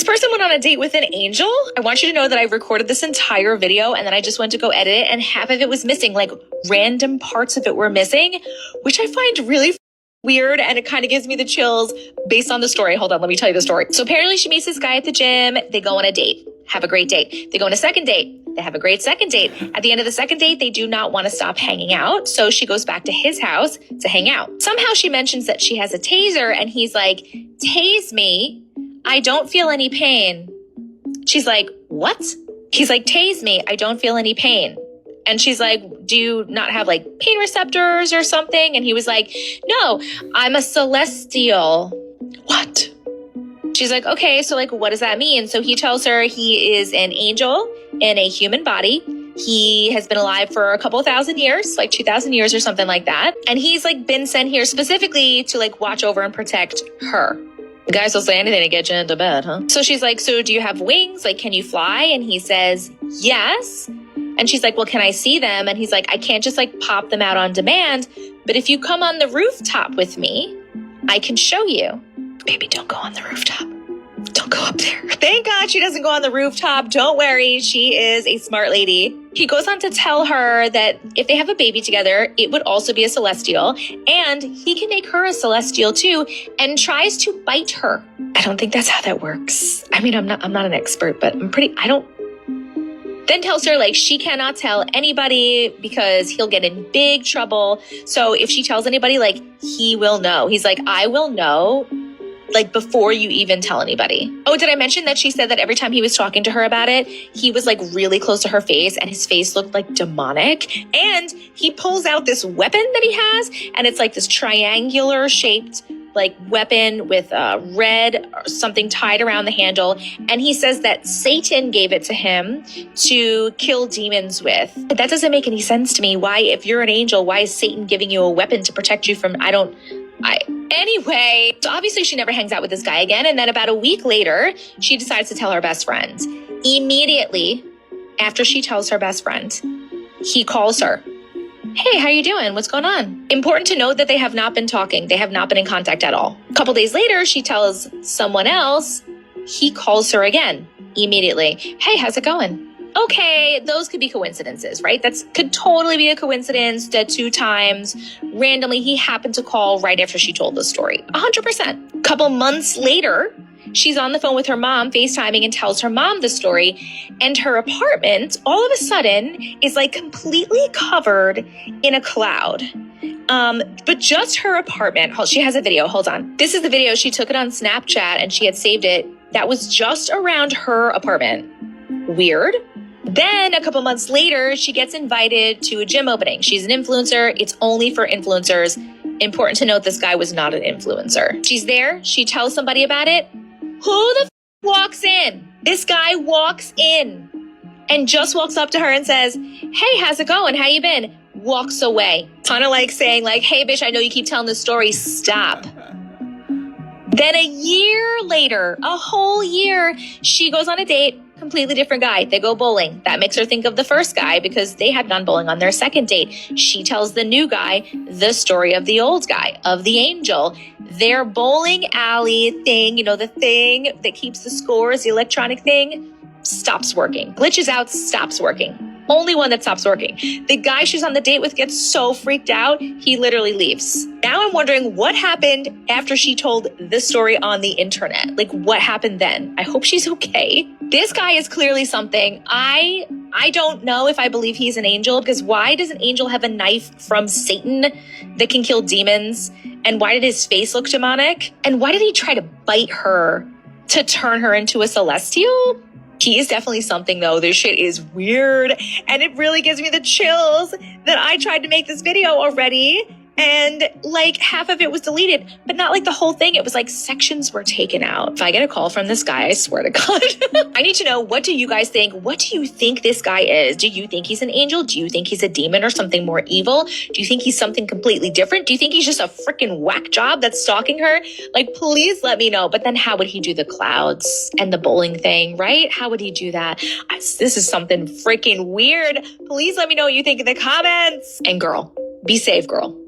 This person went on a date with an angel. I want you to know that I recorded this entire video and then I just went to go edit it and half of it was missing. Like random parts of it were missing, which I find really weird, and it kind of gives me the chills based on the story. Hold on, let me tell you the story. So apparently she meets this guy at the gym. They go on a date, have a great date. They go on a second date. They have a great second date. At the end of the second date, they do not want to stop hanging out. So she goes back to his house to hang out. Somehow she mentions that she has a taser and he's like, tase me. I don't feel any pain. She's like, what? He's like, tase me. I don't feel any pain. And she's like, do you not have like pain receptors or something? And he was like, no, I'm a celestial. What? She's like, okay, so like, what does that mean? So he tells her he is an angel in a human body. He has been alive for a couple thousand years, like 2,000 years or something like that. And he's like been sent here specifically to like watch over and protect her. The guys will say anything to get you into bed, huh? So she's like, so do you have wings? Like, can you fly? And he says, yes. And she's like, well, can I see them? And he's like, I can't just like pop them out on demand. But if you come on the rooftop with me, I can show you. Baby, don't go on the rooftop. Don't go up there. Thank God she doesn't go on the rooftop. Don't worry. She is a smart lady. He goes on to tell her that if they have a baby together, it would also be a celestial. And he can make her a celestial too, and tries to bite her. I don't think that's how that works. I mean, I'm not an expert, but then tells her like she cannot tell anybody because he'll get in big trouble. So if she tells anybody, like he will know. He's like, I will know like before you even tell anybody. Oh, did I mention that she said that every time he was talking to her about it, he was like really close to her face and his face looked like demonic. And he pulls out this weapon that he has and it's like this triangular shaped like weapon with red or something tied around the handle. And he says that Satan gave it to him to kill demons with. But that doesn't make any sense to me. Why, if you're an angel, why is Satan giving you a weapon to protect you from, Anyway, so obviously she never hangs out with this guy again. And then about a week later, she decides to tell her best friend. Immediately after she tells her best friend, he calls her. Hey, how you doing? What's going on? Important to note that they have not been talking. They have not been in contact at all. A couple days later, she tells someone else. He calls her again immediately. Hey, how's it going? Okay, those could be coincidences, right? That could totally be a coincidence that 2 times randomly he happened to call right after she told the story. 100%. Couple months later, she's on the phone with her mom, FaceTiming, and tells her mom the story. And her apartment, all of a sudden, is like completely covered in a cloud. But just her apartment. She has a video. Hold on. This is the video. She took it on Snapchat and she had saved it. That was just around her apartment. Weird. Then a couple months later, she gets invited to a gym opening. She's an influencer. It's only for influencers. Important to note, this guy was not an influencer. She's there. She tells somebody about it. Who the walks in? This guy walks in and just walks up to her and says, hey, how's it going? How you been? Walks away. Kind of like saying like, hey, bitch, I know you keep telling this story. Stop. Then a year later, a whole year, she goes on a date. Completely different guy. They go bowling. That makes her think of the first guy because they had gone bowling on their second date. She tells the new guy the story of the old guy, of the angel. Their bowling alley thing, you know, the thing that keeps the scores, the electronic thing, stops working. Glitches out, stops working. Only one that stops working. The guy she's on the date with gets so freaked out, he literally leaves. Now I'm wondering what happened after she told this story on the internet. Like, what happened then? I hope she's okay. This guy is clearly something. I don't know if I believe he's an angel, because why does an angel have a knife from Satan that can kill demons? And why did his face look demonic? And why did he try to bite her to turn her into a celestial? He is definitely something, though. This shit is weird. And it really gives me the chills that I tried to make this video already. And like half of it was deleted, but not like the whole thing. It was like sections were taken out. If I get a call from this guy, I swear to God. I need to know, what do you guys think? What do you think this guy is? Do you think he's an angel? Do you think he's a demon or something more evil? Do you think he's something completely different? Do you think he's just a freaking whack job that's stalking her? Like, please let me know. But then how would he do the clouds and the bowling thing, right? How would he do that? This is something freaking weird. Please let me know what you think in the comments. And girl, be safe, girl.